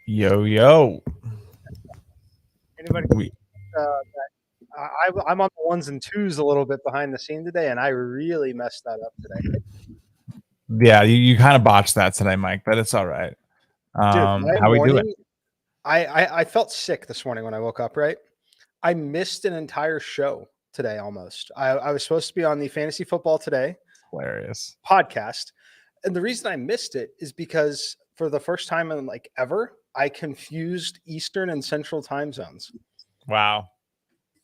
Yo. Anybody? I'm on the ones and twos a little bit behind the scene today, and I really messed that up today. Yeah, you kind of botched that today, Mike, but it's all right. Dude, how we doing? I felt sick this morning when I woke up, right? I missed an entire show today almost. I was supposed to be on the Fantasy Football Today Hilarious podcast. And the reason I missed it is because for the first time in like ever, I confused Eastern and Central time zones. Wow.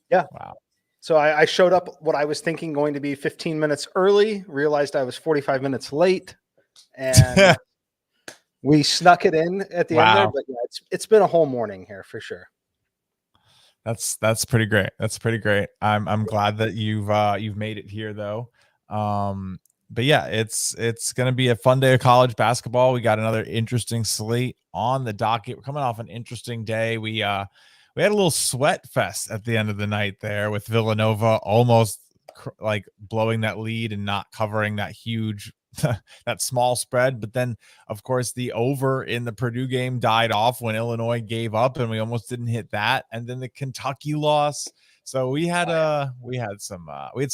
Yeah. Wow. So I showed up what I was thinking going to be 15 minutes early, realized I was 45 minutes late, and we snuck it in at the end there. But yeah, it's been a whole morning here for sure. That's pretty great. That's pretty great. I'm glad that you've made it here though. But yeah, it's gonna be a fun day of college basketball. We got another interesting slate on the docket. We're coming off an interesting day. We had a little sweat fest at the end of the night there with Villanova almost like blowing that lead and not covering that huge that small spread. But then of course the over in the Purdue game died off when Illinois gave up and we almost didn't hit that. And then the Kentucky loss. So we had some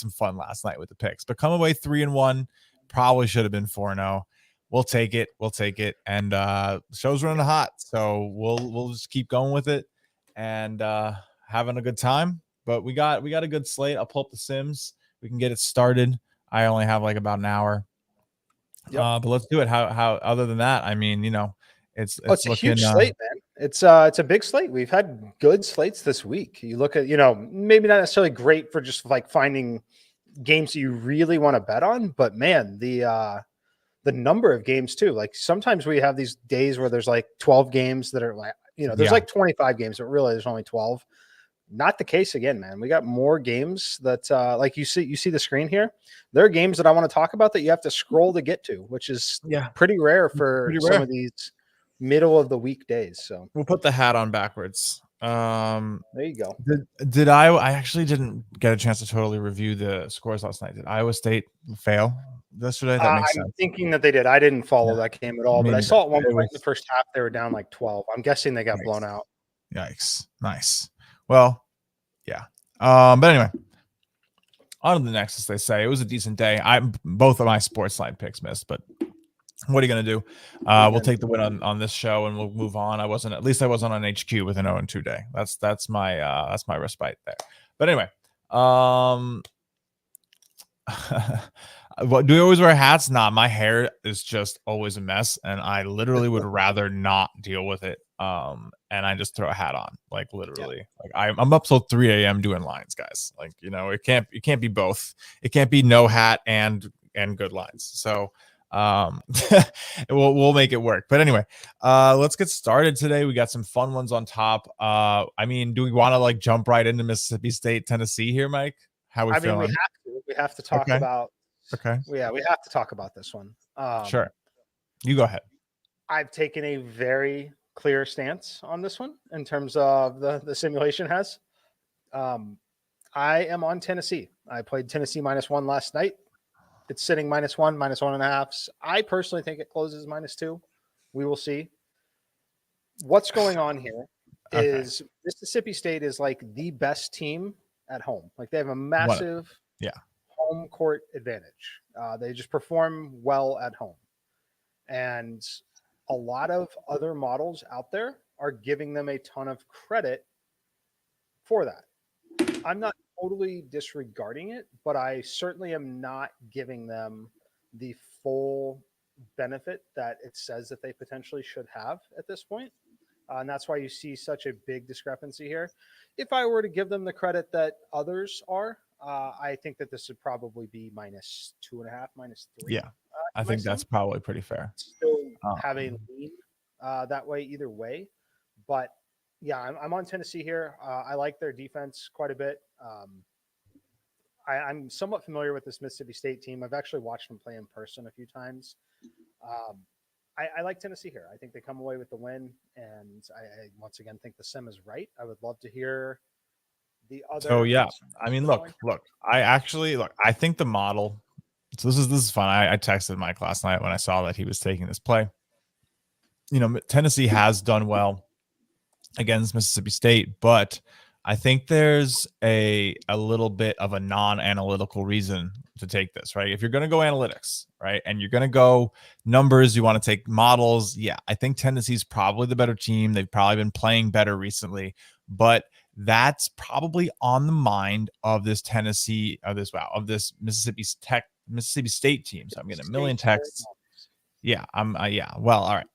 fun last night with the picks, but come away 3-1, probably should have been 4-0. We'll take it. And show's running hot. So we'll just keep going with it and having a good time. But we got a good slate. I'll pull up the Sims. We can get it started. I only have like about an hour. Yep. But let's do it. How other than that, I mean, it's looking, a huge slate, man. It's a big slate. We've had good slates this week. You look at, maybe not necessarily great for just like finding games that you really want to bet on, but man, the number of games too. Like sometimes we have these days where there's like 12 games that are like, there's like 25 games, but really there's only 12. Not the case again, man. We got more games that like you see the screen here. There are games that I want to talk about that you have to scroll to get to, which is pretty rare for some of these middle of the week days. So we'll put the hat on backwards. There you go. Did I actually didn't get a chance to totally review the scores last night. Did Iowa State fail yesterday? That makes sense. I'm thinking that they did. I didn't follow that game at all, but I saw at one point in the first half they were down like 12. I'm guessing they got blown out. Yikes. Nice. Well, yeah. But anyway, on to the next, as they say. It was a decent day. Both of my sports line picks missed, but what are you gonna do? We'll take the win on this show and we'll move on. I wasn't on HQ with an 0-2 day. That's my respite there. But anyway, do we always wear hats? Nah, my hair is just always a mess, and I literally would rather not deal with it. And I just throw a hat on, like literally. Like I'm up till 3 a.m. doing lines, guys. Like it can't be both. It can't be no hat and good lines. So we'll make it work. But anyway, let's get started today. We got some fun ones on top. I mean, do we want to like jump right into Mississippi State, Tennessee here, Mike? How we feeling? We have to talk about. Okay. Yeah, we have to talk about this one. Sure. You go ahead. I've taken a very clear stance on this one in terms of the simulation has. I am on Tennessee. I played Tennessee -1 last night. It's sitting -1, -1.5. I personally think it closes -2. We will see. What's going on here is Mississippi State is like the best team at home. Like they have a massive home court advantage. They just perform well at home. And a lot of other models out there are giving them a ton of credit for that. I'm not totally disregarding it, but I certainly am not giving them the full benefit that it says that they potentially should have at this point. And that's why you see such a big discrepancy here. If I were to give them the credit that others are, I think that this would probably be -2.5, -3. Yeah, I think that's probably pretty fair. Still have a lean that way either way. But yeah, I'm on Tennessee here. I like their defense quite a bit. I'm somewhat familiar with this Mississippi State team. I've actually watched them play in person a few times. Um, I like Tennessee here. I think they come away with the win, and I once again think the sim is right. I would love to hear the So other. yeah, I mean, look, I think the model. So this is fun. I texted Mike last night when I saw that he was taking this play. You know, Tennessee has done well against Mississippi State, but I think there's a little bit of a non-analytical reason to take this, right? If you're going to go analytics, right, and you're going to go numbers, you want to take models. Yeah, I think Tennessee's probably the better team. They've probably been playing better recently, but that's probably on the mind of this Mississippi State team. So I'm getting a million texts. Yeah, yeah. Well, all right.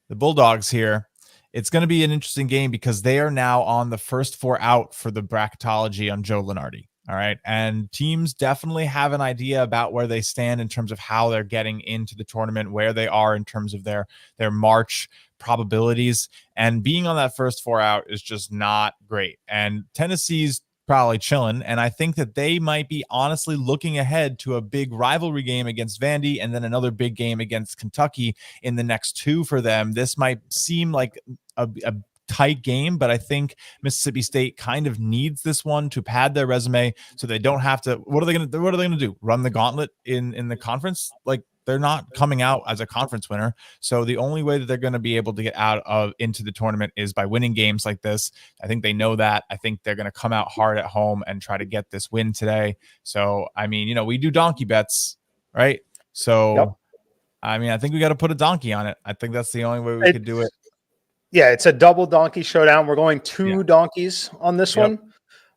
The Bulldogs here. It's going to be an interesting game because they are now on the first 4 out for the bracketology on Joe Lunardi. All right. And teams definitely have an idea about where they stand in terms of how they're getting into the tournament, where they are in terms of their March probabilities. And being on that first 4 out is just not great. And Tennessee's probably chilling. And I think that they might be honestly looking ahead to a big rivalry game against Vandy and then another big game against Kentucky in the next 2 for them. This might seem like a tight game, but I think Mississippi State kind of needs this one to pad their resume so they don't have to. What are they going to do? Run the gauntlet in the conference? Like, they're not coming out as a conference winner. So the only way that they're going to be able to get out of into the tournament is by winning games like this. I think they know that. I think they're going to come out hard at home and try to get this win today. So, I mean, you know, we do donkey bets, right? So, yep. I mean, I think we got to put a donkey on it. I think that's the only way we could do it. Yeah, it's a double donkey showdown. We're going 2 donkeys on this one.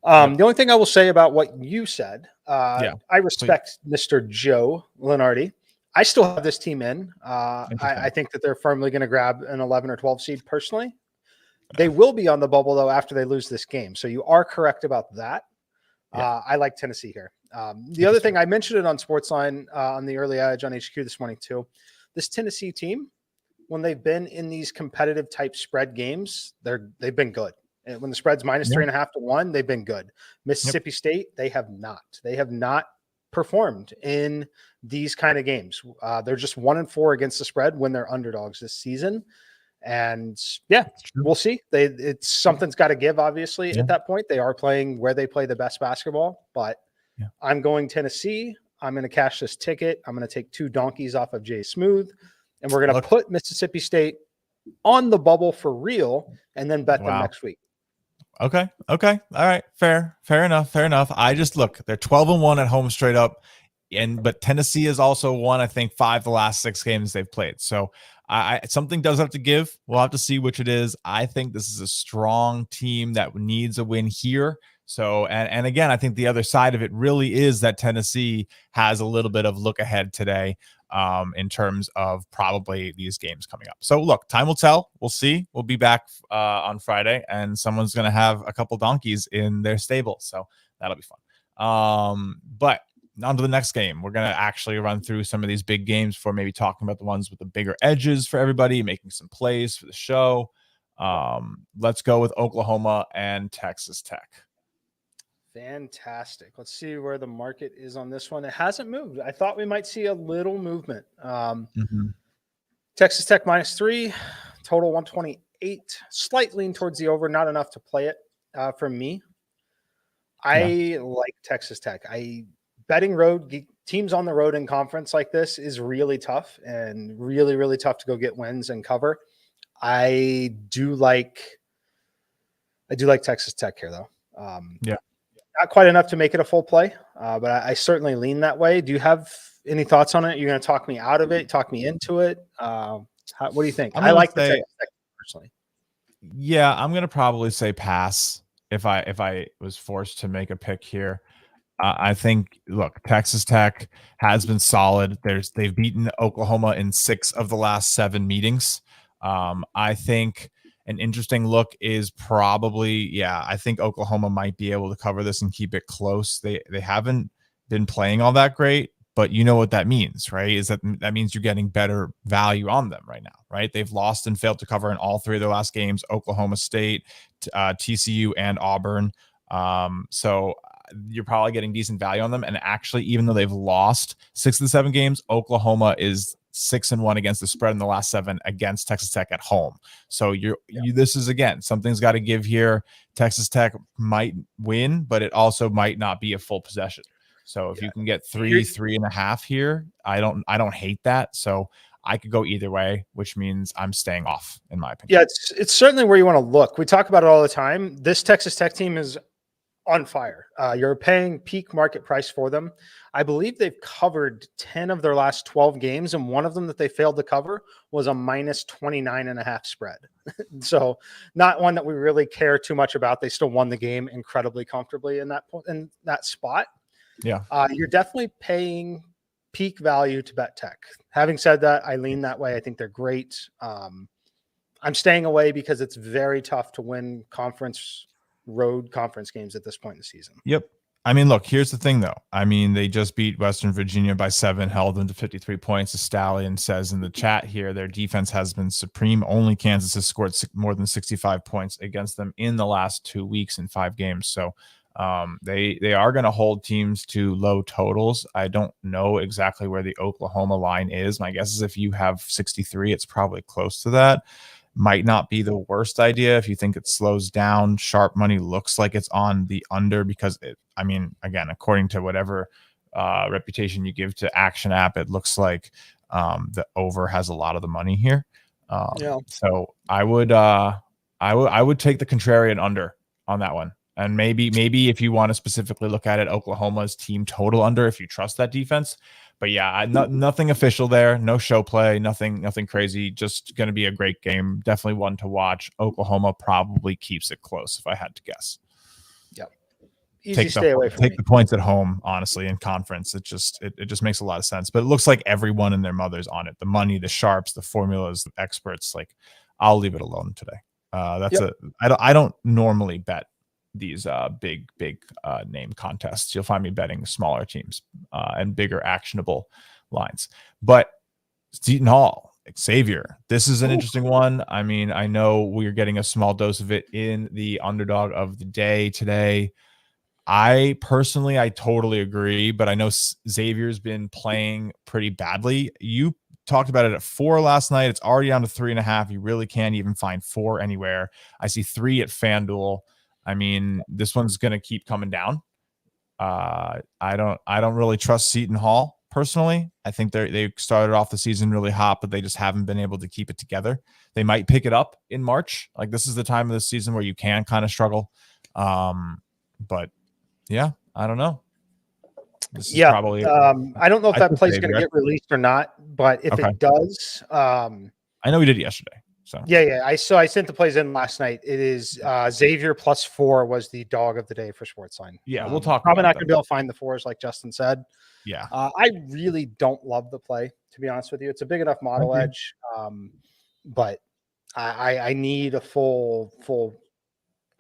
The only thing I will say about what you said, I respect Mr. Joe Lunardi. I still have this team in. I think that they're firmly going to grab an 11 or 12 seed personally. They will be on the bubble, though, after they lose this game. So you are correct about that. I like Tennessee here. The other thing, I mentioned it on Sportsline on the early edge on HQ this morning, too. This Tennessee team, when they've been in these competitive type spread games, they've been good. And when the spread's minus 3.5 to 1, they've been good. Mississippi State, they have not. They have not performed in these kind of games. They're just 1-4 against the spread when they're underdogs this season. And we'll see. Something's got to give, obviously, at that point. They are playing where they play the best basketball, but I'm going Tennessee. I'm going to cash this ticket. I'm going to take 2 donkeys off of Jay Smooth, and we're going to put Mississippi State on the bubble for real and then bet them next week. Okay. All right. Fair enough. I just they're 12-1 at home straight up. But Tennessee has also won, I think, 5 of the last 6 games they've played. So something does have to give. We'll have to see which it is. I think this is a strong team that needs a win here. So, and again, I think the other side of it really is that Tennessee has a little bit of look ahead today in terms of probably these games coming up. So look, time will tell. We'll see. We'll be back on Friday, and someone's going to have a couple donkeys in their stable. So that'll be fun. But on to the next game. We're going to actually run through some of these big games before maybe talking about the ones with the bigger edges for everybody, making some plays for the show. Let's go with Oklahoma and Texas Tech. Fantastic. Let's see where the market is on this one. It hasn't moved. I thought we might see a little movement. Texas Tech -3, total 128. Slight lean towards the over, not enough to play it for me. I like Texas Tech. Betting road teams on the road in conference like this is really tough and really, really tough to go get wins and cover. I do like Texas Tech here, though. Not quite enough to make it a full play, but I certainly lean that way. Do you have any thoughts on it? You're going to talk me out of it, talk me into it. What do you think? I like the Texas Tech personally. Yeah, I'm going to probably say pass if I was forced to make a pick here. I think, look, Texas Tech has been solid. They've beaten Oklahoma in 6 of the last 7 meetings. I think an interesting look is probably, I think Oklahoma might be able to cover this and keep it close. They haven't been playing all that great, but you know what that means, right? Is that means you're getting better value on them right now, right? They've lost and failed to cover in all three of their last games: Oklahoma State, TCU, and Auburn. So you're probably getting decent value on them. And actually, even though they've lost 6 of the 7 games, Oklahoma is 6-1 against the spread in the last 7 against Texas Tech at home. So this is, again, something's got to give here. Texas Tech might win, but it also might not be a full possession. So if you can get 3.5 here, I don't hate that. So I could go either way, which means I'm staying off, in my opinion. Yeah, it's certainly where you want to look. We talk about it all the time. This Texas Tech team is on fire. You're paying peak market price for them. I believe they've covered 10 of their last 12 games, and one of them that they failed to cover was a minus 29.5 spread. So not one that we really care too much about. They still won the game incredibly comfortably in that spot. Yeah. You're definitely paying peak value to bet Tech. Having said that, I lean that way. I think they're great. I'm staying away because it's very tough to win road conference games at this point in the season. Yep. I mean, look, here's the thing, though. I mean, they just beat Western Virginia by 7, held them to 53 points. The Stallion says in the chat here, their defense has been supreme. Only Kansas has scored more than 65 points against them in the last 2 weeks in 5 games. So they are going to hold teams to low totals. I don't know exactly where the Oklahoma line is. My guess is if you have 63, it's probably close to that. Might not be the worst idea if you think it slows down. Sharp money looks like it's on the under because again, according to whatever reputation you give to Action App, it looks like the over has a lot of the money here. So I would take the contrarian under on that one. And maybe if you want to specifically look at it, Oklahoma's team total under, if you trust that defense. But yeah, nothing official there, no show play, nothing crazy. Just going to be a great game. Definitely one to watch. Oklahoma probably keeps it close, if I had to guess. Yep. Easy stay away from take the points at home, honestly, in conference. It just makes a lot of sense. But it looks like everyone and their mother's on it. The money, the sharps, the formulas, the experts. Like, I'll leave it alone today. I don't normally bet these big name contests. You'll find me betting smaller teams and bigger actionable lines. But Seton Hall, Xavier, this is an interesting one. I mean, I know we're getting a small dose of it in the underdog of the day today. I totally agree, but I know Xavier's been playing pretty badly. You talked about it at 4 last night. It's already down to 3.5. You really can't even find 4 anywhere. I see 3 at FanDuel. I mean, this one's going to keep coming down. I don't really trust Seton Hall personally. I think they started off the season really hot, but they just haven't been able to keep it together. They might pick it up in March. Like, this is the time of the season where you can kind of struggle. But yeah, I don't know. This is probably. I don't know if that play is going to get released or not, but if it does, I know we did it yesterday. So yeah. I sent the plays in last night. It is Xavier +4 was the dog of the day for Sportsline. Yeah, we'll talk. Probably not going to be able to find the 4s like Justin said. Yeah, I really don't love the play, to be honest with you. It's a big enough model edge, but I need a full.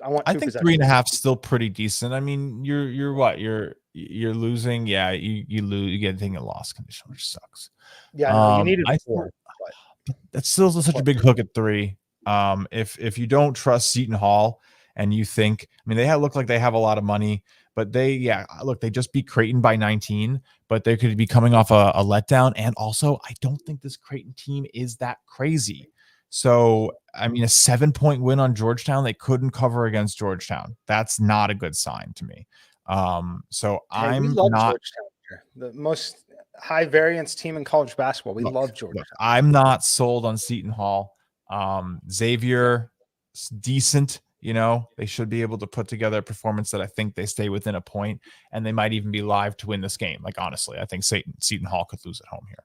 I think 3.5 still pretty decent. I mean, you're what you're losing. Yeah, you lose. You get a thing in loss condition, which sucks. Yeah, you needed 4. That's still such a big hook at 3. If you don't trust Seton Hall and you think, I mean, look like they have a lot of money, but they just beat Creighton by 19, but they could be coming off a letdown. And also, I don't think this Creighton team is that crazy. So, I mean, a 7-point win on Georgetown, they couldn't cover against Georgetown. That's not a good sign to me. So I'm not Georgetown here. The most high variance team in college basketball. We love Georgetown. I'm not sold on Seton Hall. Xavier, decent. You know, they should be able to put together a performance that I think they stay within a point, and they might even be live to win this game. Like, honestly, I think Seton Hall could lose at home here.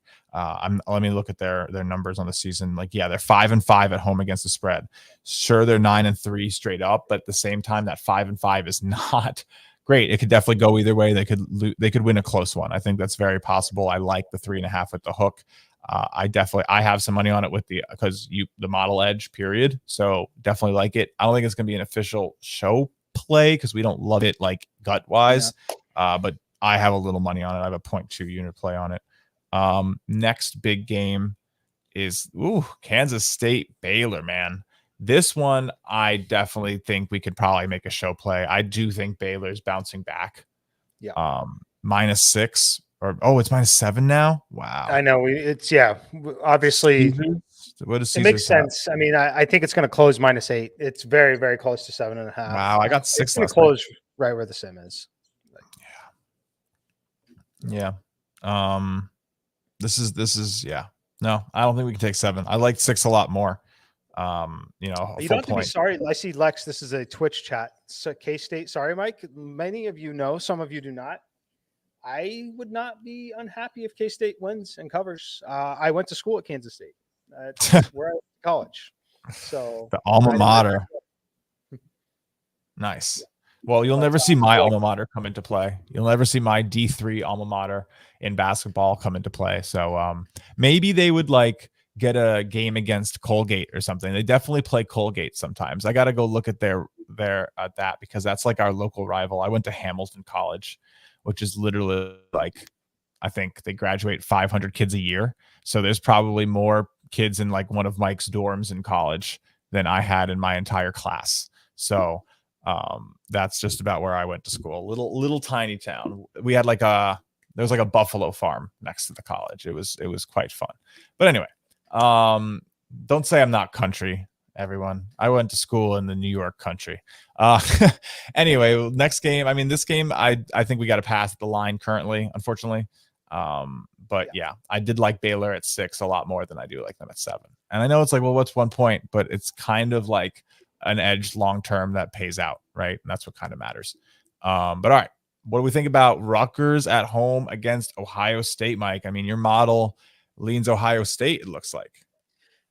Let me look at their numbers on the season. Like, yeah, they're 5-5 at home against the spread. Sure, they're 9-3 straight up, but at the same time, that 5-5 is not great. It could definitely go either way. They could win a close one. I think that's very possible. I like the 3.5 with the hook. I have some money on it because the model edge period. So definitely like it. I don't think it's going to be an official show play because we don't love it like gut wise. But I have a little money on it. I have a 0.2 unit play on it. Next big game is Kansas State Baylor, man. This one, I definitely think we could probably make a show play. I do think Baylor's bouncing back. Yeah. -6 or it's -7 now. Wow. I know obviously what does it makes sense. I mean, I think it's going to close -8. It's very, very close to 7.5. Wow, I got 6. It's going to close right where the sim is. Yeah. This is no, I don't think we can take 7. I like 6 a lot more. You don't have to be sorry. I see Lex. This is a Twitch chat. So K-State. Sorry, Mike. Many of you know, some of you do not. I would not be unhappy if K-State wins and covers. I went to school at Kansas State. That's where I went to college. So the alma mater. Nice. Well, you'll never see my alma mater come into play. You'll never see my D3 alma mater in basketball come into play. So maybe they would get a game against Colgate or something. They definitely play Colgate sometimes. I got to go look at their that because that's like our local rival. I went to Hamilton College, which is literally I think they graduate 500 kids a year. So there's probably more kids in one of Mike's dorms in college than I had in my entire class. So that's just about where I went to school. Little tiny town. We had there was a buffalo farm next to the college. It was quite fun. But anyway, don't say I'm not country, everyone. I went to school in the New York country. Anyway, next game. I mean, this game, I think we got to pass the line currently, unfortunately. But yeah, I did like Baylor at 6 a lot more than I do like them at 7. And I know it's what's 1 point, but it's kind of like an edge long term that pays out, right? And that's what kind of matters. But all right, what do we think about Rutgers at home against Ohio State, Mike? I mean, your model leans Ohio State, it looks like.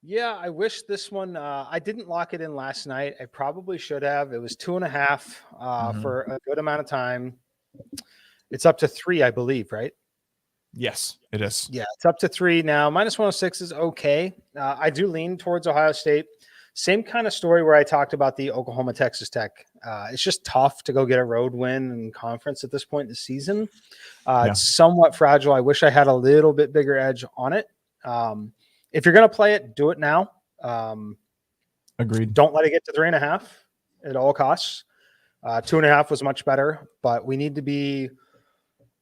Yeah, I wish this one, I didn't lock it in last night. I probably should have. It was 2.5 for a good amount of time. It's up to 3, I believe, right? Yes, it is. Yeah, it's up to 3 now. -106 is okay. I do lean towards Ohio State. Same kind of story where I talked about the Oklahoma Texas Tech. It's just tough to go get a road win in conference at this point in the season. It's somewhat fragile. I wish I had a little bit bigger edge on it. If you're going to play it, do it now. Agreed. Don't let it get to 3.5 at all costs. 2.5 was much better, but we need to be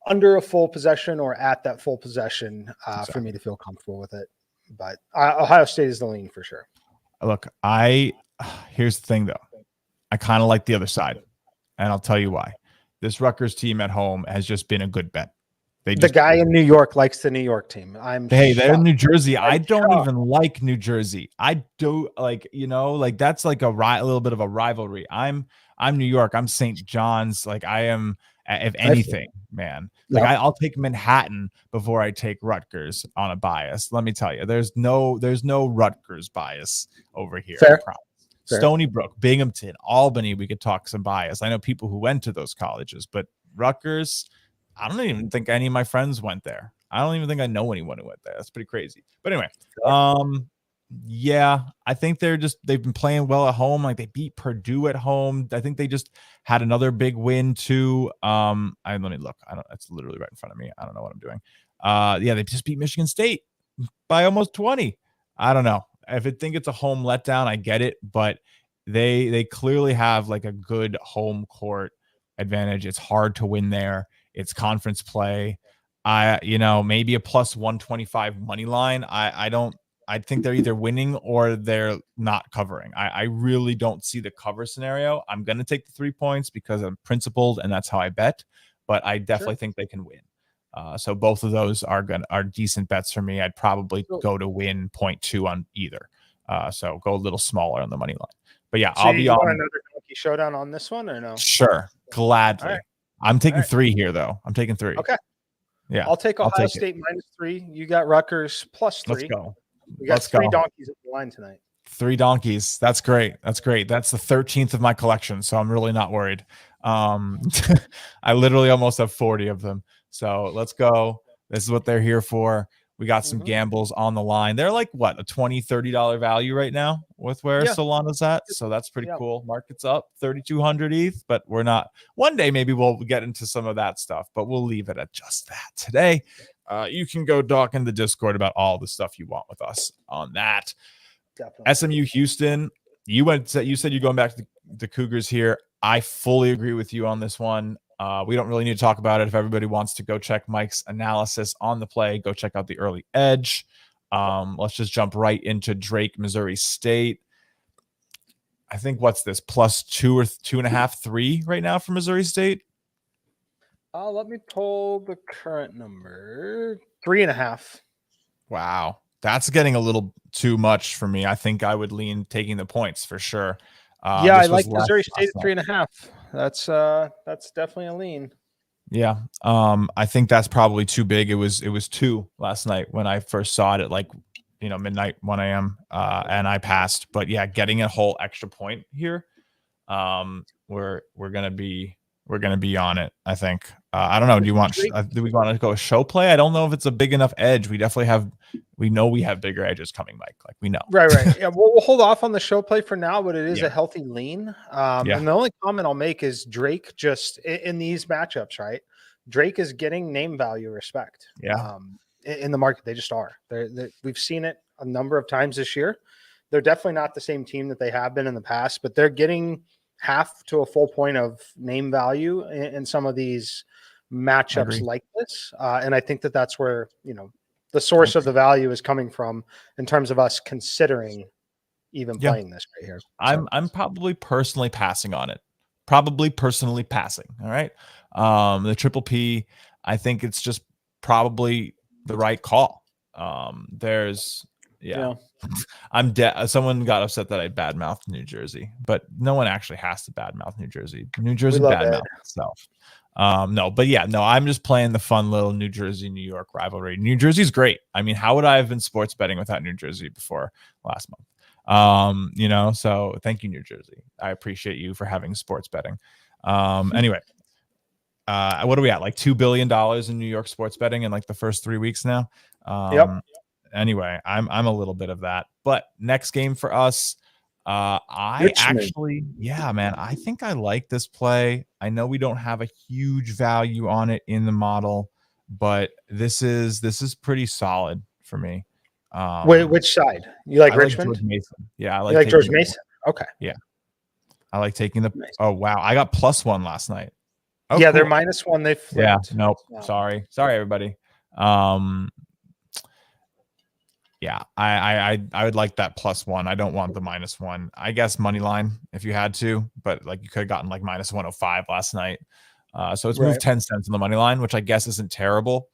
under a full possession or at that full possession for me to feel comfortable with it. But Ohio State is the lean for sure. Look, here's the thing though. I kind of like the other side, and I'll tell you why. This Rutgers team at home has just been a good bet. The guy in New York likes the New York team. They're in New Jersey. I don't even like New Jersey. I do that's like a little bit of a rivalry. I'm New York. I'm St. John's. I am, if anything, man. I'll take Manhattan before I take Rutgers on a bias. Let me tell you, there's no Rutgers bias over here. Fair. Stony Brook, Binghamton, Albany, we could talk some bias. I know people who went to those colleges, but Rutgers, I don't even think any of my friends went there. I don't even think I know anyone who went there. That's pretty crazy. But anyway, yeah, I think they've been playing well at home. They beat Purdue at home. I think they just had another big win too. Let me look. It's literally right in front of me. I don't know what I'm doing. Yeah, they just beat Michigan State by almost 20. I don't know. If I think it's a home letdown, I get it, but they clearly have a good home court advantage. It's hard to win there. It's conference play. Maybe a +125 money line. I think they're either winning or they're not covering. I really don't see the cover scenario. I'm going to take the 3 points because I'm principled and that's how I bet, but I definitely think they can win. So both of those are decent bets for me. I'd probably go to win 0.2 on either. So go a little smaller on the money line. But yeah, so I'll be on another donkey showdown on this one or no? Sure, gladly. Right. I'm taking 3 here though. I'm taking 3. Okay. Yeah, I'll take Ohio State -3. You got Rutgers +3. Let's go. We got 3 donkeys at the line tonight. 3 donkeys. That's great. That's the 13th of my collection, so I'm really not worried. I literally almost have 40 of them. So let's go. This is what they're here for. We got some gambles on the line. They're like what, a $20, $30 value right now with where Solana's at. So that's pretty cool. Market's up 3,200 ETH, but we're not. One day maybe we'll get into some of that stuff, but we'll leave it at just that. Today, you can go talk in the Discord about all the stuff you want with us on that. Definitely. SMU Houston. You said you're going back to the Cougars here. I fully agree with you on this one. We don't really need to talk about it. If everybody wants to go check Mike's analysis on the play, go check out the early edge. Let's just jump right into Drake, Missouri State. I think what's this, +2 or 2.5, 3 right now for Missouri State? Let me pull the current number. 3.5. Wow. That's getting a little too much for me. I think I would lean taking the points for sure. I like Missouri State at 3.5. That's definitely a lean. Yeah. I think that's probably too big. It was 2 last night when I first saw it at like, midnight, 1 a.m. And I passed. But yeah, getting a whole extra point here. We're gonna be on it, I think. I don't know. Do we want to go a show play? I don't know if it's a big enough edge. We know we have bigger edges coming, Mike. Like we know. Right. Yeah, we'll hold off on the show play for now, but it is a healthy lean. And the only comment I'll make is Drake just in these matchups, right? Drake is getting name value respect. Yeah. In the market, they just are. We've seen it a number of times this year. They're definitely not the same team that they have been in the past, but they're getting half to a full point of name value in some of these matchups like this. And I think that's where, the source of the value is coming from in terms of us considering even playing this right here. So. I'm probably personally passing on it. Probably personally passing. All right. The triple P, I think it's just probably the right call. Someone got upset that I badmouthed New Jersey, but no one actually has to badmouth New Jersey. New Jersey badmouth itself. I'm just playing the fun little New Jersey-New York rivalry. New Jersey's great. I mean, how would I have been sports betting without New Jersey before last month? So thank you, New Jersey. I appreciate you for having sports betting. Anyway, what are we at? Like $2 billion in New York sports betting in like the first 3 weeks now. Anyway, I'm a little bit of that. But next game for us, I think I like this play. I know we don't have a huge value on it in the model, but this is pretty solid for me. Wait, which side? You like Richmond? Like George Mason. Yeah, I like George Mason. Okay. Yeah. I like taking the Oh wow, I got +1 last night. Oh, yeah, cool. They're -1. They flipped. Yeah, nope. Wow. Sorry everybody. Yeah, I would like that +1. I don't want the -1. I guess money line if you had to, but like you could have gotten like -105 last night. So it's moved 10 cents on the money line, which I guess isn't terrible.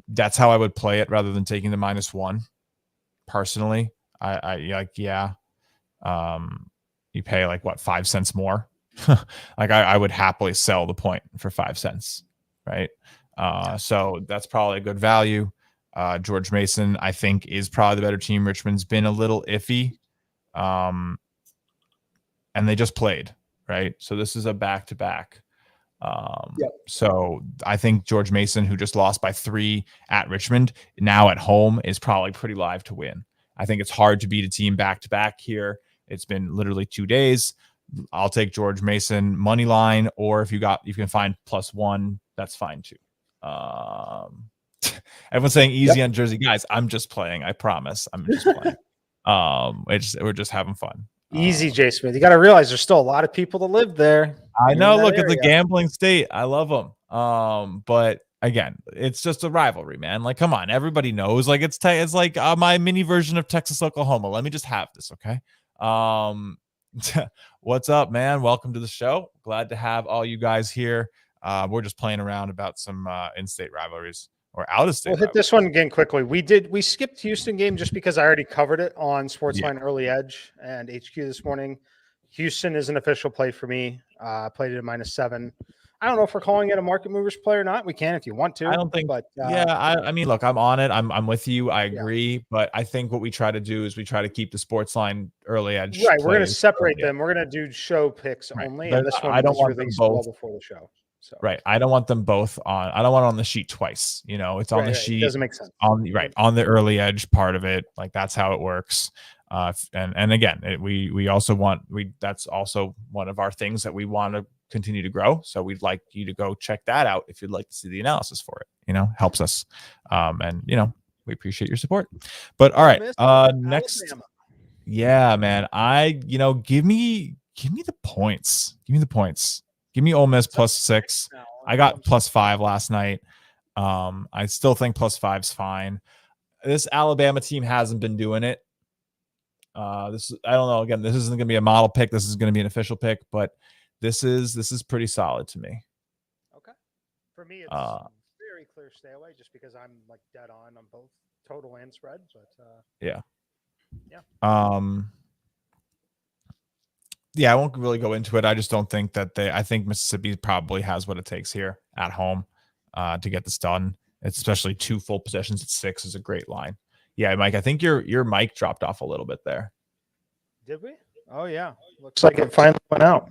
That's how I would play it rather than taking the -1. Personally, you pay like what, 5 cents more. Like I would happily sell the point for 5 cents, right? So that's probably a good value. George Mason, I think, is probably the better team. Richmond's been a little iffy. And they just played, right? So this is a back-to-back. So I think George Mason, who just lost by 3 at Richmond, now at home is probably pretty live to win. I think it's hard to beat a team back-to-back here. It's been literally 2 days. I'll take George Mason money line, or if you can find +1, that's fine too. Everyone's saying easy on Jersey. Guys, I'm just playing. I promise. I'm just playing. We're just having fun. Easy, Jay Smith. You got to realize there's still a lot of people that live there. I know. Look, it's a gambling state. I love them. But again, it's just a rivalry, man. Like, come on. Everybody knows. Like, it's like my mini version of Texas, Oklahoma. Let me just have this, okay? What's up, man? Welcome to the show. Glad to have all you guys here. We're just playing around about some in-state rivalries. Or out of state. We'll hit this one again quickly. We skipped Houston game just because I already covered it on Sportsline Early Edge and HQ this morning. Houston is an official play for me. I played it at -7. I don't know if we're calling it a market movers play or not. We can if you want to. I don't think. But I mean, look, I'm on it. I'm with you. I agree. But I think what we try to do is we try to keep the Sportsline Early Edge. Right. We're going to separate them. We're going to do show picks only. And this one I don't want them both before the show. So right. I don't want them both on. I don't want it on the sheet twice. It's on the It sheet doesn't make sense. on the early edge part of it. Like that's how it works. And again, we also want that's also one of our things that we want to continue to grow. So we'd like you to go check that out if you'd like to see the analysis for it. Helps us. And we appreciate your support. But all right, next. Alabama. Yeah, man. Give me the points. Give me the points. Give me Ole Miss plus 6. I got plus 5 last night. I still think plus 5's fine. This Alabama team hasn't been doing it. I don't know. Again, this isn't going to be a model pick. This is going to be an official pick, but this is pretty solid to me. Okay. For me, it's very clear stay away just because I'm like dead on both total and spread. But yeah. Yeah. Yeah, I won't really go into it. I just don't think that I think Mississippi probably has what it takes here at home to get this done. Especially 2 full possessions at 6 is a great line. Yeah, Mike, I think your mic dropped off a little bit there. Did we? Oh yeah. Looks like it finally went out.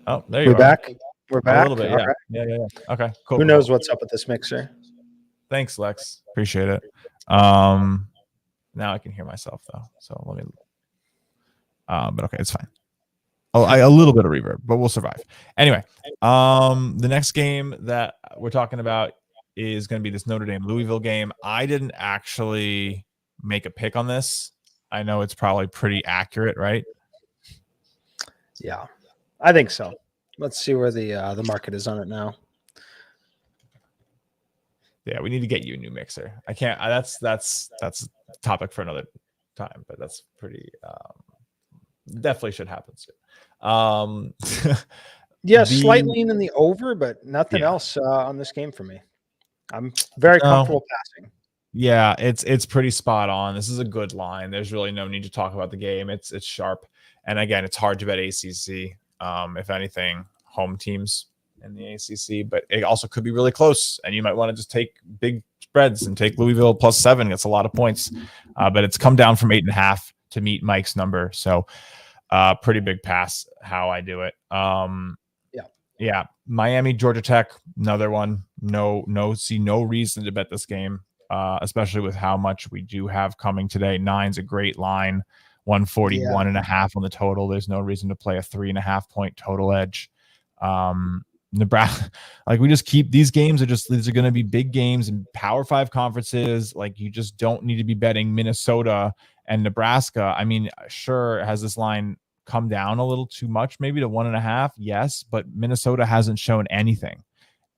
Oh, there you are. Back. We're back. A little bit, yeah. Right. Yeah. Okay, cool. Who knows what's up with this mixer? Thanks, Lex. Appreciate it. Now I can hear myself though. So let me but okay, it's fine. A little bit of reverb, but we'll survive. Anyway, the next game that we're talking about is going to be this Notre Dame Louisville game. I didn't actually make a pick on this. I know it's probably pretty accurate, right? Yeah, I think so. Let's see where the market is on it now. Yeah, we need to get you a new mixer. I can't. That's a topic for another time, but that's pretty. Definitely should happen soon. Yeah, slight lean in the over, but nothing else on this game for me. I'm very comfortable passing. Yeah, it's pretty spot on. This is a good line. There's really no need to talk about the game. It's sharp, and again, it's hard to bet ACC. If anything, home teams in the ACC, but it also could be really close, and you might want to just take big spreads and take Louisville plus 7. Gets a lot of points, but it's come down from 8.5 to meet Mike's number. So, pretty big pass how I do it. Yeah. Miami, Georgia Tech, another one. See no reason to bet this game, especially with how much we do have coming today. 9's a great line, 141.5 on the total. There's no reason to play a 3.5 point total edge. Nebraska, like we just keep these games these are going to be big games in Power 5 conferences. Like you just don't need to be betting Minnesota and Nebraska. I mean, sure, has this line come down a little too much, maybe to 1.5? Yes, but Minnesota hasn't shown anything,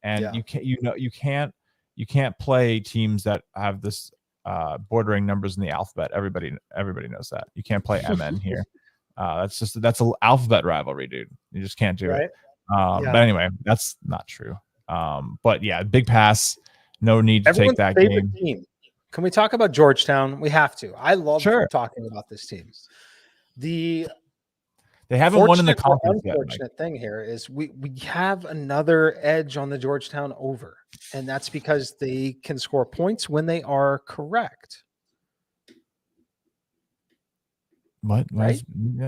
and you can't play teams that have this bordering numbers in the alphabet. Everybody knows that you can't play MN here. That's an alphabet rivalry, dude. You just can't do it. But anyway, that's not true. But yeah, big pass. No need to take that game. Team. Can we talk about Georgetown? We have to. I love talking about this team. They haven't won in the conference yet. The unfortunate thing here is we have another edge on the Georgetown over, and that's because they can score points when they are correct. What? Right?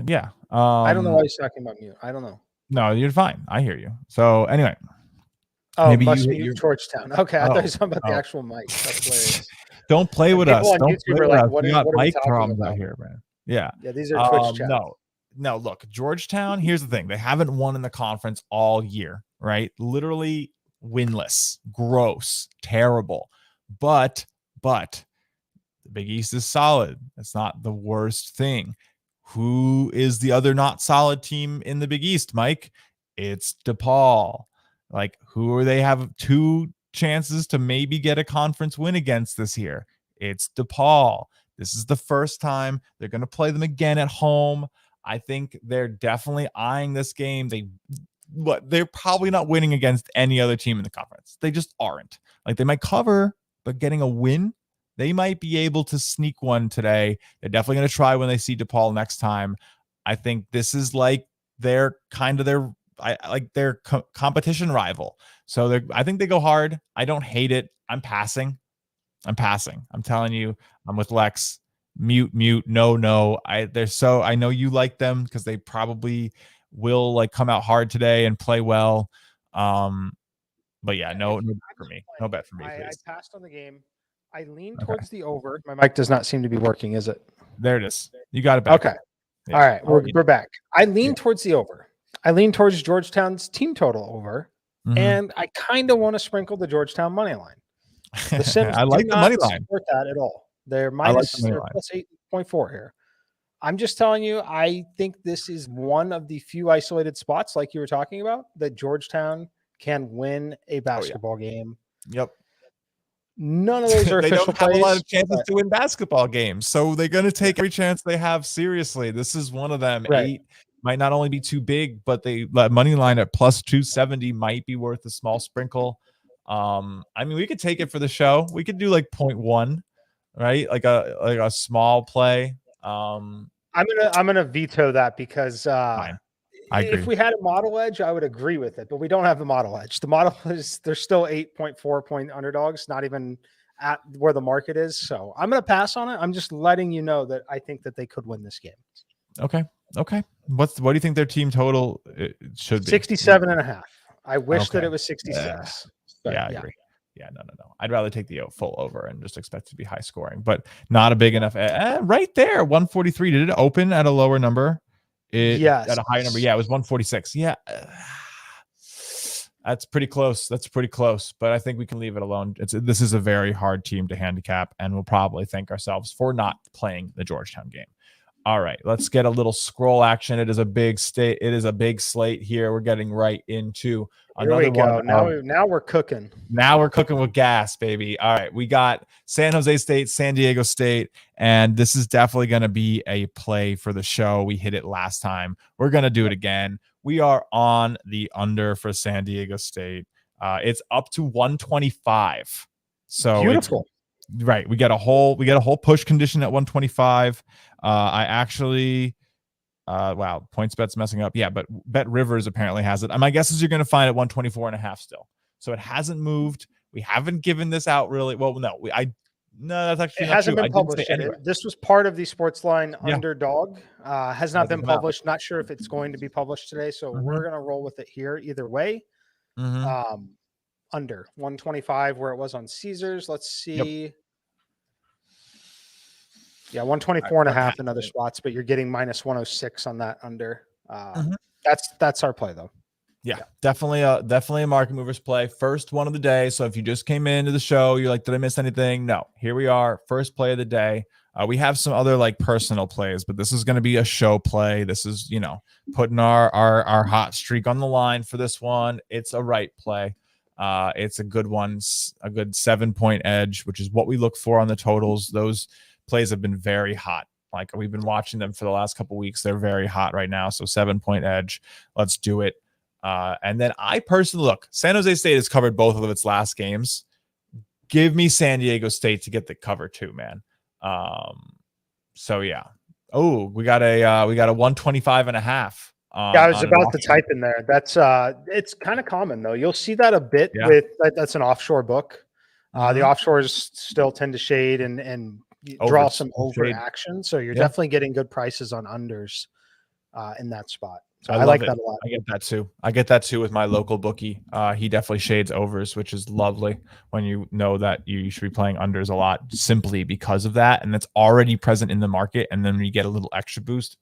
Yeah. I don't know why he's talking about mute. I don't know. No, you're fine. I hear you. So anyway. Maybe must be Georgetown. Okay, I thought you were talking about the actual mic. That's hilarious. Don't play with us. Don't play with us. We got mic problems out here, man. Yeah. Yeah, these are Twitch chats. No, look, Georgetown, here's the thing. They haven't won in the conference all year, right? Literally winless, gross, terrible. But the Big East is solid. That's not the worst thing. Who is the other not solid team in the Big East, Mike? It's DePaul. Like, who are they have 2 chances to maybe get a conference win against this year? It's DePaul. This is the first time they're going to play them again at home. I think they're definitely eyeing this game. They're probably not winning against any other team in the conference. They just aren't. Like, they might cover, but getting a win, they might be able to sneak one today. They're definitely going to try when they see DePaul next time. I think this is like their competition rival. So I think they go hard. I don't hate it. I'm passing. I'm telling you, I'm with Lex. Mute, no. I know you like them because they probably will like come out hard today and play well. But yeah, no bet for me. No bet for me, I please. passed on the game. I lean Okay. towards the over. My mic does not seem to be working, is it? There it is. You got it back. Okay. Yeah. All right. We're back. I lean Yeah. towards the over. I lean towards Georgetown's team total over. And I kind of want to sprinkle the Georgetown money line. The Sims I do like the not money line. support that at all. They're I like the money they're line. plus 8.4 here. I'm just telling you, I think this is one of the few isolated spots, like you were talking about, that Georgetown can win a basketball game. Yep. None of those are They official don't have plays. a lot of chances to win basketball games, so they're going to take every chance they have seriously. This is one of them. Right. 8 might not only be too big, but the money line at plus 270 might be worth a small sprinkle. I mean, we could take it for the show. We could do like 0.1, right? Like a small play. I'm gonna veto that because Fine. I agree. if we had a model edge, I would agree with it, but we don't have the model edge. The model is they're still 8.4 point underdogs, not even at where the market is. So I'm gonna pass on it. I'm just letting you know that I think that they could win this game. Okay. What do you think their team total should be? 67.5. I wish that Okay. it was 66. Yeah, I agree. Yeah, no. I'd rather take the full over and just expect it to be high scoring, but not a big enough. Right there, 143. Did it open at a lower number? Yes. At a higher number. Yeah, it was 146. Yeah. That's pretty close. But I think we can leave it alone. This is a very hard team to handicap, and we'll probably thank ourselves for not playing the Georgetown game. All right, let's get a little scroll action. It is a big slate here. We're getting right into another one. Now we're cooking. Now we're cooking with gas, baby. All right, we got San Jose State, San Diego State, and this is definitely going to be a play for the show. We hit it last time. We're going to do it again. We are on the under for San Diego State. It's up to 125. So beautiful. Right. We get a whole push condition at 125. I actually wow, PointsBet's messing up. Yeah, but Bet Rivers apparently has it. My guess is you're going to find it 124.5 still. So it hasn't moved. We haven't given this out really. Well, no, that's actually it hasn't true. been published. Anyway. This was part of the Sportsline underdog. Has not been published. Not sure if it's going to be published today. So we're going to roll with it here either way. Under 125 where it was on Caesars. Let's see. Yep. Yeah, 124.5 in other spots, but you're getting minus 106 on that under. That's our play though. Yeah, definitely a market movers play. First one of the day. So if you just came into the show, you're like, did I miss anything? No, here we are. First play of the day. We have some other like personal plays, but this is going to be a show play. This is, putting our hot streak on the line for this one. It's a right play. It's a good one, a good 7-point edge, which is what we look for on the totals. Those plays have been very hot. Like we've been watching them for the last couple of weeks. They're very hot right now. So 7-point edge. Let's do it. And then I personally look, San Jose State has covered both of its last games. Give me San Diego State to get the cover too, man. So yeah. Oh, we got a 125.5. I was about to type in there. That's it's kind of common though. You'll see that a bit with that's an offshore book. The offshores still tend to shade and draw some over action. So you're definitely getting good prices on unders in that spot. So I like that a lot. I get that too with my local bookie. He definitely shades overs, which is lovely when you know that you should be playing unders a lot simply because of that. And that's already present in the market. And then when you get a little extra boost,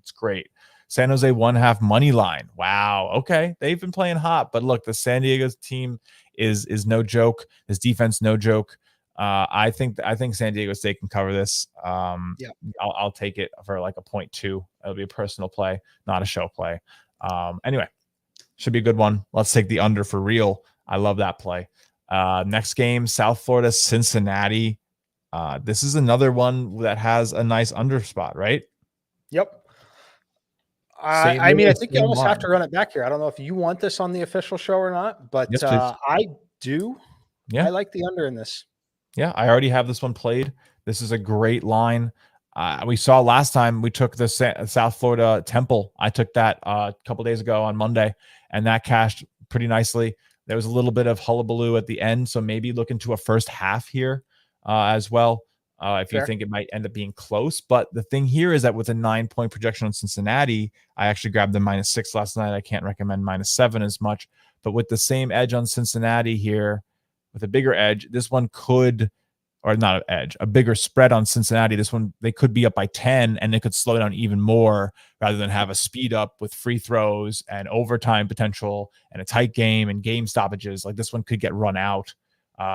it's great. San Jose 1.5 money line. Wow. Okay. They've been playing hot, but look, the San Diego team is no joke. This defense, no joke. I think San Diego State can cover this. I'll take it for like a 0.2. It'll be a personal play, not a show play. Anyway, should be a good one. Let's take the under for real. I love that play. Next game, South Florida, Cincinnati. This is another one that has a nice under spot, right? Yep. I think you almost have to run it back here. I don't know if you want this on the official show or not, but yes, I do. Yeah. I like the under in this. Yeah, I already have this one played. This is a great line. We saw last time we took the South Florida Temple. I took that a couple days ago on Monday, and that cashed pretty nicely. There was a little bit of hullabaloo at the end, so maybe look into a first half here as well. if you think it might end up being close. But the thing here is that with a 9-point projection on Cincinnati, I actually grabbed the -6 last night. I can't recommend -7 as much, but with the same edge on Cincinnati here, with a bigger edge, this one could, or not an edge, a bigger spread on Cincinnati. This one, they could be up by 10 and they could slow down even more rather than have a speed up with free throws and overtime potential and a tight game and game stoppages. Like this one could get run out.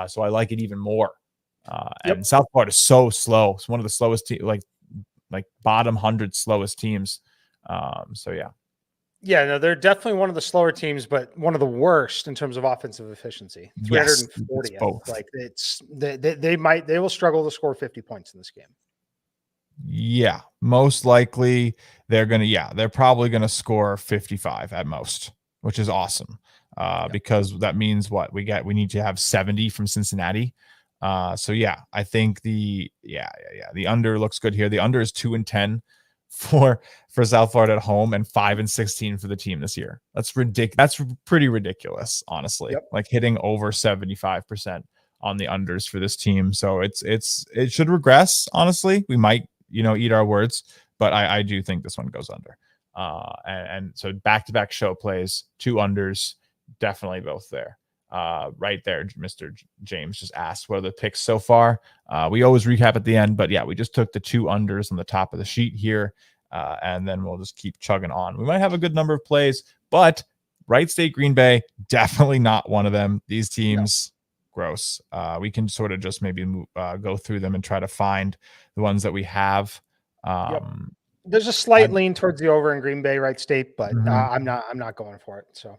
So I like it even more. And South Florida is so slow. It's one of the slowest like bottom 100 slowest teams. So yeah. Yeah, no, they're definitely one of the slower teams, but one of the worst in terms of offensive efficiency. 340th. Yes, like they will struggle to score 50 points in this game. Yeah, most likely they're probably gonna score 55 at most, which is awesome. Because that means what we need to have 70 from Cincinnati. So yeah, I think the under looks good here. The under is 2-10 for South Florida at home and 5-16 for the team this year. That's ridiculous. That's pretty ridiculous, honestly. Like hitting over 75% on the unders for this team. So it should regress. Honestly, we might eat our words, but I do think this one goes under. And so back-to-back show plays, 2 unders, definitely both there. Right there, Mr. James just asked what are the picks so far. We always recap at the end, but yeah, we just took the 2 unders on the top of the sheet here, and then we'll just keep chugging on. We might have a good number of plays, but Wright State, Green Bay, definitely not one of them. These teams, gross. We can sort of just maybe go through them and try to find the ones that we have. There's a slight lean towards the over in Green Bay, Wright State, but I'm not going for it. So.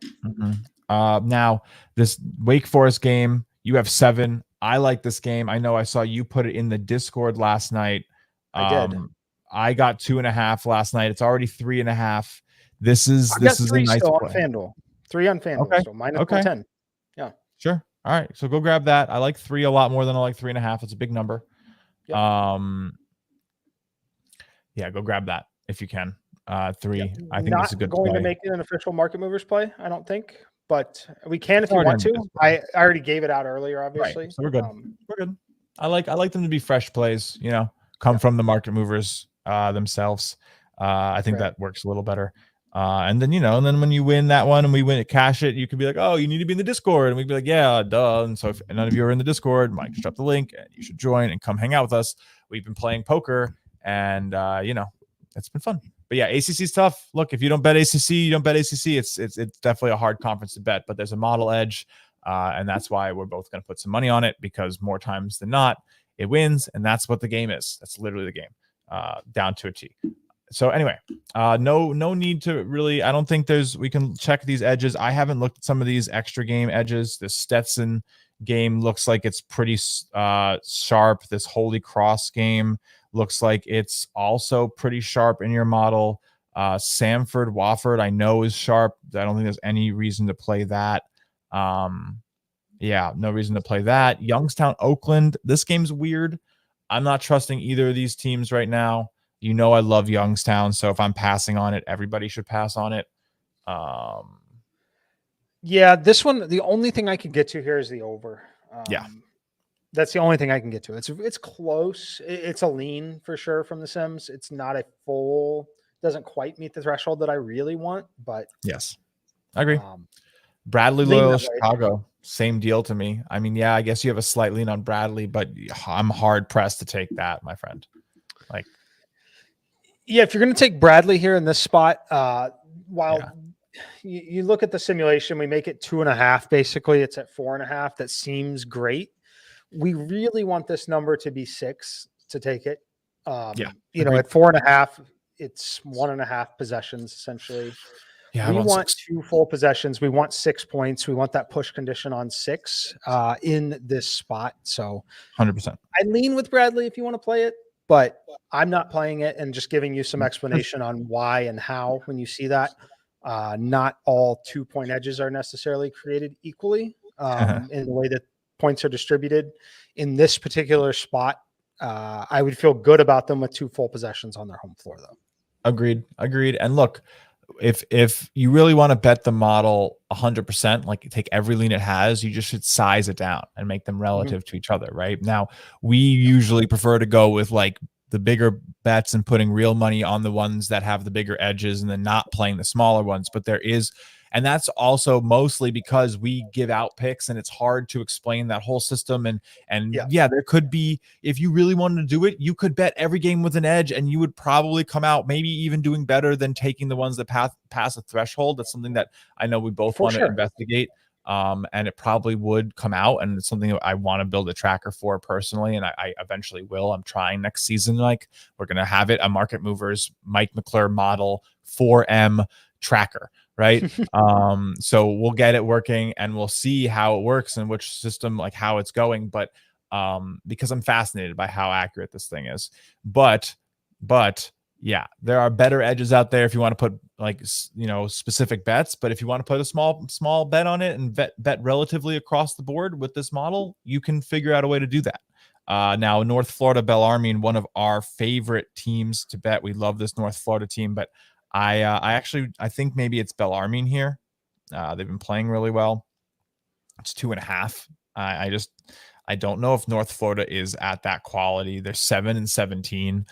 Now this Wake Forest game, you have 7. I like this game. I know I saw you put it in the Discord last night. I did. I got 2.5 last night. It's already 3.5. This is a nice play. On FanDuel. 3 on FanDuel. Okay. So -10. Yeah. Sure. All right. So go grab that. I like 3 a lot more than I like 3.5. It's a big number. Yep. Yeah, go grab that if you can. 3. I think it's a good going play. To make it an official market movers play, I don't think, but we can if you want to. I already gave it out earlier, obviously. Right. So we're good. We're good. I like them to be fresh plays, come from the market movers themselves. I think that works a little better. And then, and then when you win that one and we win it, cash it, you could be like, oh, you need to be in the Discord. And we'd be like, yeah, duh. And so if none of you are in the Discord, Mike just drop the link and you should join and come hang out with us. We've been playing poker and, it's been fun. But yeah, ACC is tough. Look, if you don't bet ACC, you don't bet ACC. It's definitely a hard conference to bet, but there's a model edge. And that's why we're both going to put some money on it, because more times than not, it wins. And that's what the game is. That's literally the game, down to a T. So anyway, no need to really, I don't think we can check these edges. I haven't looked at some of these extra game edges. The Stetson game looks like it's pretty sharp. This Holy Cross game looks like it's also pretty sharp in your model. Samford Wofford, I know, is sharp. I don't think there's any reason to play that. Yeah, no reason to play that. Youngstown, Oakland, this game's weird. I'm not trusting either of these teams right now. I love Youngstown, so if I'm passing on it, everybody should pass on it. Yeah, this one, the only thing I can get to here is the over. That's the only thing I can get to. It's close. It's a lean for sure from the Sims. It's not a full, doesn't quite meet the threshold that I really want, but yes, I agree. Bradley, Loyola, Chicago, same deal to me. I mean, yeah, I guess you have a slight lean on Bradley, but I'm hard pressed to take that, my friend. Yeah, if you're going to take Bradley here in this spot, you look at the simulation, we make it 2.5. Basically, it's at 4.5. That seems great. We really want this number to be 6 to take it. At 4.5, it's 1.5 possessions essentially. Yeah, we want 2 full possessions. We want 6 points. We want that push condition on 6 in this spot. So 100%. I lean with Bradley if you want to play it, but I'm not playing it, and just giving you some explanation on why and how when you see that. Not all 2-point edges are necessarily created equally in the way that points are distributed. In this particular spot, I would feel good about them with 2 full possessions on their home floor, though. Agreed. And look, if you really want to bet the model 100%, like take every lean it has, you just should size it down and make them Mhm. relative to each other. Right now, we usually prefer to go with like the bigger bets and putting real money on the ones that have the bigger edges and then not playing the smaller ones. But there is, and that's also mostly because we give out picks and it's hard to explain that whole system. And Yeah, yeah, there could be, if you really wanted to do it, you could bet every game with an edge and you would probably come out maybe even doing better than taking the ones that pass a threshold. That's something that I know we both for want to sure. investigate. And it probably would come out, and it's something that I want to build a tracker for personally, and I eventually will. I'm trying next season. Like, we're gonna have it a Market Movers Mike McClure model 4M tracker, right? So we'll get it working and we'll see how it works and which system, like how it's going. But because I'm fascinated by how accurate this thing is. But yeah, there are better edges out there if you want to put like specific bets. But if you want to put a small bet on it and bet relatively across the board with this model, you can figure out a way to do that. Now, North Florida Bellarmine, one of our favorite teams to bet. We love this North Florida team, but I think maybe it's Bellarmine here. They've been playing really well. It's 2.5. I don't know if North Florida is at that quality. They're 7-17.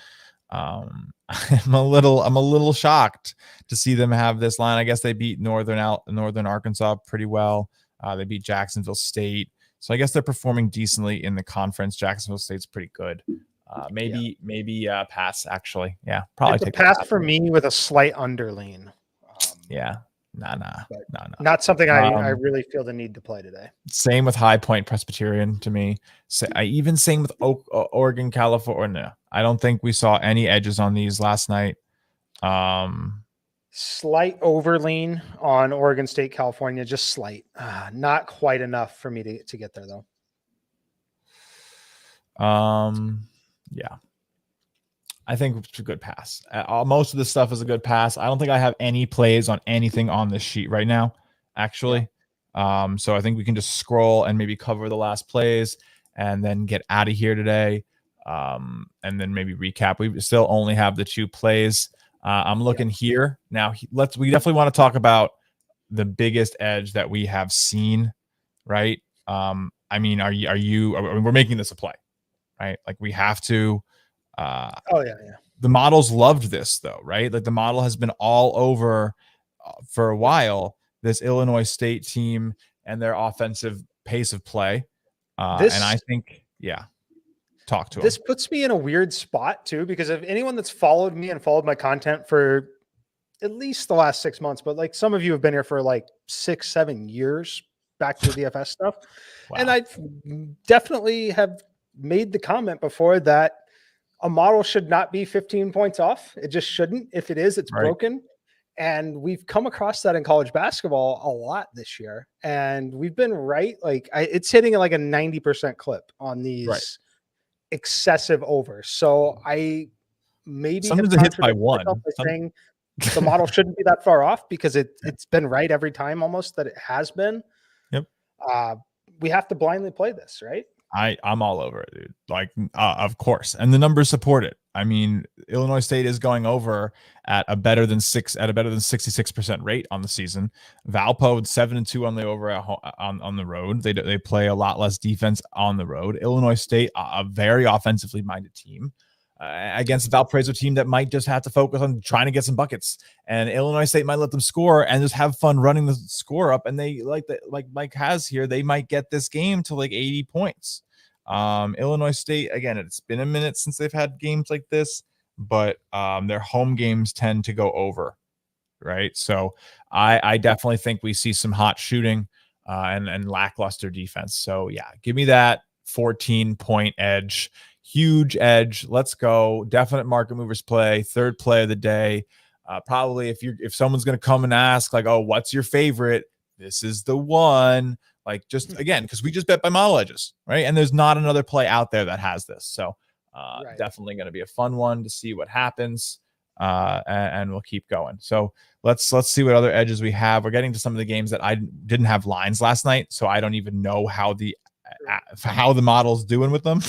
I'm a little shocked to see them have this line. I guess they beat Northern Arkansas pretty well. They beat Jacksonville State, so I guess they're performing decently in the conference. Jacksonville State's pretty good. Yeah, Maybe pass actually. Yeah, probably it's a take the pass pass. for me with a slight underlean. Yeah, nah, But no. not something I Um, really feel the need to play today. Same with High Point Presbyterian to me. I even same with Oregon, California. No, I don't think we saw any edges on these last night. Slight overlean on Oregon State, California, just slight. Not quite enough for me to get there though. Yeah, I think it's a good pass. Most of this stuff is a good pass. I don't think I have any plays on anything on this sheet right now, actually. So I think we can just scroll and maybe cover the last plays and then get out of here today. And then maybe recap. We still only have the 2 plays. I'm looking here now. We definitely want to talk about the biggest edge that we have seen, right? I mean, we're making this a play, right? Like we have to. Oh yeah. The models loved this though, right? Like the model has been all over for a while. This Illinois State team and their offensive pace of play, and I think, talk to This them. puts me in a weird spot too, because if anyone that's followed me and followed my content for at least the last 6 months, but like some of you have been here for like 6-7 years back to the DFS stuff. Wow. And I definitely have made the comment before that a model should not be 15 points off. It just shouldn't. If it is, it's broken. And we've come across that in college basketball a lot this year. And we've been right. Like it's hitting like a 90% clip on these excessive overs. So I maybe Sometimes have it hits by contradicted myself one. by saying the model shouldn't be that far off because it's been right every time almost that it has been. Yep. We have to blindly play this, right? I'm all over it, dude. Like, of course, and the numbers support it. I mean, Illinois State is going over at a better than 66% rate on the season. Valpo 7-2 on the over on the road. They play a lot less defense on the road. Illinois State, a very offensively minded team. Against a Valparaiso team that might just have to focus on trying to get some buckets, and Illinois State might let them score and just have fun running the score up. And they like Mike has here, they might get this game to like 80 points. Illinois State, again, it's been a minute since they've had games like this, but their home games tend to go over, right? So I definitely think we see some hot shooting and lackluster defense. So yeah, give me that 14-point edge. Huge edge. Let's go. Definite market movers play. Third play of the day. Probably if someone's going to come and ask like, oh, what's your favorite? This is the one. Like just again, because we just bet by model edges, right? And there's not another play out there that has this. So definitely going to be a fun one to see what happens. And we'll keep going. So let's see what other edges we have. We're getting to some of the games that I didn't have lines last night, so I don't even know how the model's doing with them.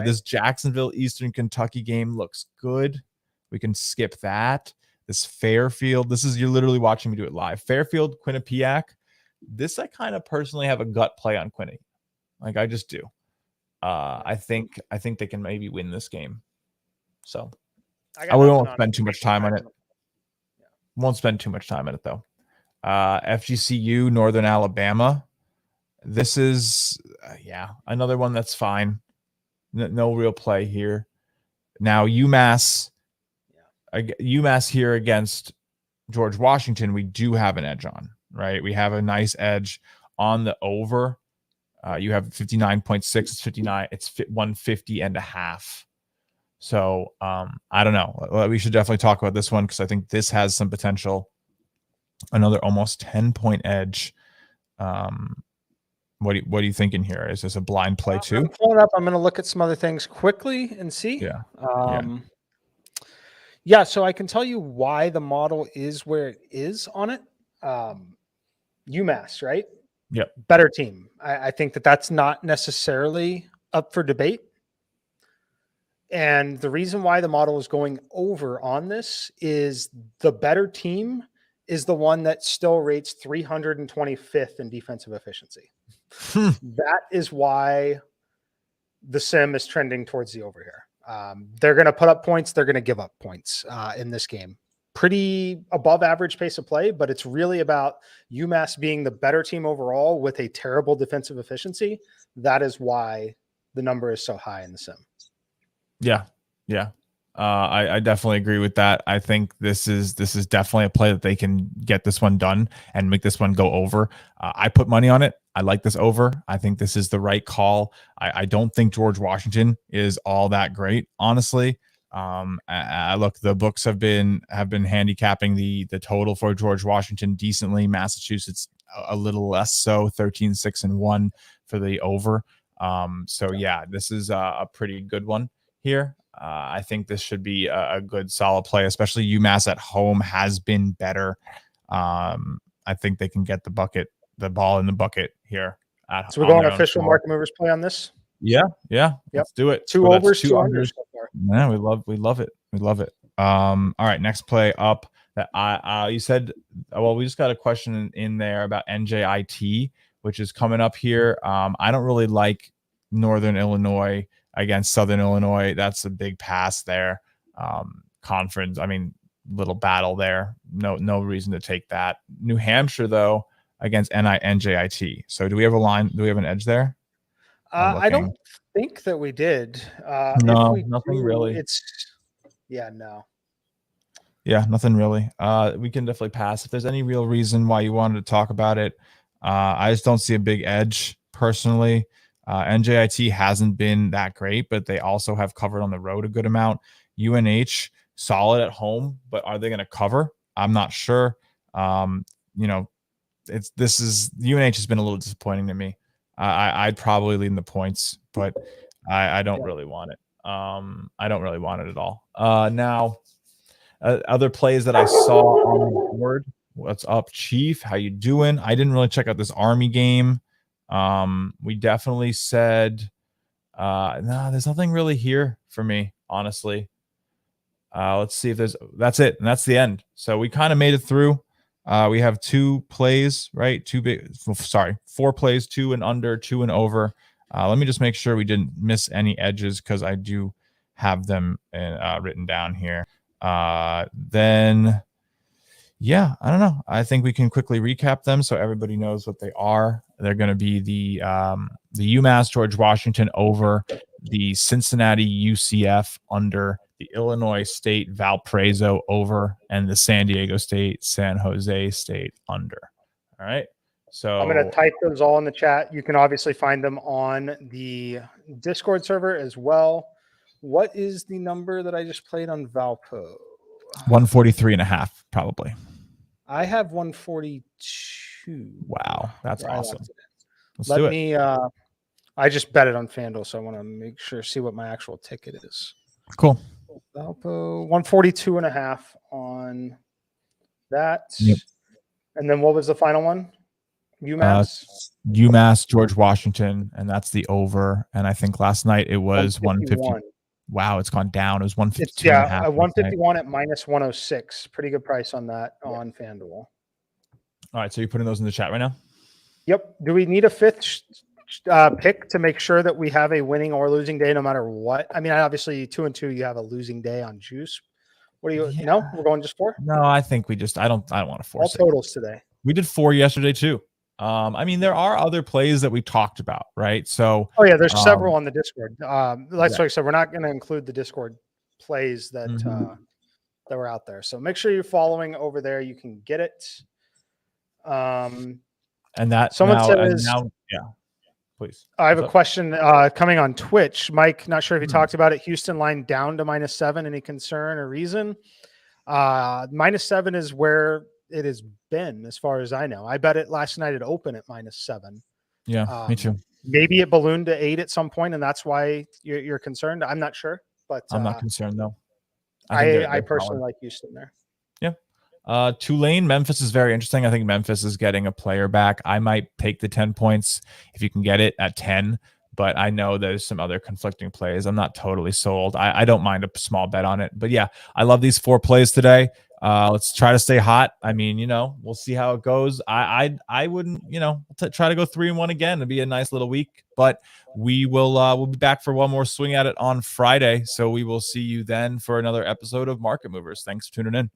This Jacksonville Eastern Kentucky game looks good. We can skip that. This Fairfield, you're literally watching me do it live. Fairfield, Quinnipiac. This I kind of personally have a gut play on Quinny. Like I just do. I think they can maybe win this game. So I won't spend too much time on it. Won't spend too much time on it though. FGCU, Northern Alabama. This is another one that's fine. No real play here. Now UMass here against George Washington, we do have an edge on, right? We have a nice edge on the over. You have 59.6, it's 59, it's 150.5. So I don't know. We should definitely talk about this one because I think this has some potential. Another almost 10-point edge. What are you thinking here? Is this a blind play too? I'm pulling up. I'm going to look at some other things quickly and see. Yeah. So I can tell you why the model is where it is on it. UMass, right? Yep. Better team. I think that's not necessarily up for debate. And the reason why the model is going over on this is the better team is the one that still rates 325th in defensive efficiency. That is why the sim is trending towards the over here. They're going to put up points. They're going to give up points in this game. Pretty above average pace of play, but it's really about UMass being the better team overall with a terrible defensive efficiency. That is why the number is so high in the sim. Yeah. I definitely agree with that. I think this is definitely a play that they can get this one done and make this one go over. I put money on it. I like this over. I think this is the right call. I don't think George Washington is all that great, honestly. Look, the books have been handicapping the total for George Washington decently. Massachusetts a little less so, 13-6-1 for the over. This is a pretty good one here. I think this should be a good solid play, especially UMass at home has been better. I think they can get the ball in the bucket here. So we're going official market movers play on this. Yeah. Let's do it. Two overs, two unders. Yeah, we love it. All right, next play up. That you said. Well, we just got a question in there about NJIT, which is coming up here. I don't really like Northern Illinois against Southern Illinois. That's a big pass there. Conference, little battle there. No reason to take that. New Hampshire, though, against NJIT. So do we have a line? Do we have an edge there? I don't think that we did. No, nothing really. No. Yeah, nothing really. We can definitely pass. If there's any real reason why you wanted to talk about it, I just don't see a big edge personally. NJIT hasn't been that great, but they also have covered on the road a good amount. UNH solid at home, but are they going to cover? I'm not sure. UNH has been a little disappointing to me. I'd probably lead in the points, but I don't really want it. I don't really want it at all. Now, other plays that I saw on the board. What's up, Chief? How you doing? I didn't really check out this Army game. We definitely said, no, there's nothing really here for me, honestly. Let's see if that's it. And that's the end. So we kind of made it through. We have 2 plays, right? 4 plays, 2 and under, 2 and over. Let me just make sure we didn't miss any edges because I do have them written down here. Then I don't know. I think we can quickly recap them so everybody knows what they are. They're going to be the UMass George Washington over, the Cincinnati UCF under, the Illinois State Valparaiso over, and the San Diego State San Jose State under. All right. So I'm going to type those all in the chat. You can obviously find them on the Discord server as well. What is the number that I just played on Valpo? 143.5, probably. I have 142. Wow, that's awesome. Let's do it. I just bet it on FanDuel, so I want to see what my actual ticket is. Cool. Valpo 142.5 on that. Yep. And then what was the final one? UMass George Washington, and that's the over. And I think last night it was 150. Wow, it's gone down. It was It's 152 and a half. 151 at minus 106. Pretty good price on that on FanDuel. All right, so you're putting those in the chat right now? Yep. Do we need a fifth pick to make sure that we have a winning or losing day no matter what? I mean, obviously 2 and 2, you have a losing day on juice. What do you? Yeah. No, we're going just 4. No, I think we just. I don't want to force all totals today. We did 4 yesterday too. I mean, there are other plays that we talked about, right? So, oh yeah, there's several on the Discord. Like I said, we're not going to include the Discord plays that that were out there. So make sure you're following over there. You can get it. And that someone says, yeah, please. I have a question coming on Twitch. Mike, not sure if you talked about it. Houston line down to -7. Any concern or reason? -7 is where it has been, as far as I know. I bet it last night at open at -7. Yeah, me too. Maybe it ballooned to 8 at some point, and that's why you're concerned. I'm not sure, but I'm not concerned though. I personally like Houston there. Yeah. Tulane, Memphis is very interesting. I think Memphis is getting a player back. I might take the 10 points if you can get it at 10, but I know there's some other conflicting plays. I'm not totally sold. I don't mind a small bet on it, but yeah, I love these 4 plays today. Let's try to stay hot. I mean, we'll see how it goes. I wouldn't, try to go 3-1 again. It'd be a nice little week, but we'll be back for one more swing at it on Friday. So we will see you then for another episode of Market Movers. Thanks for tuning in.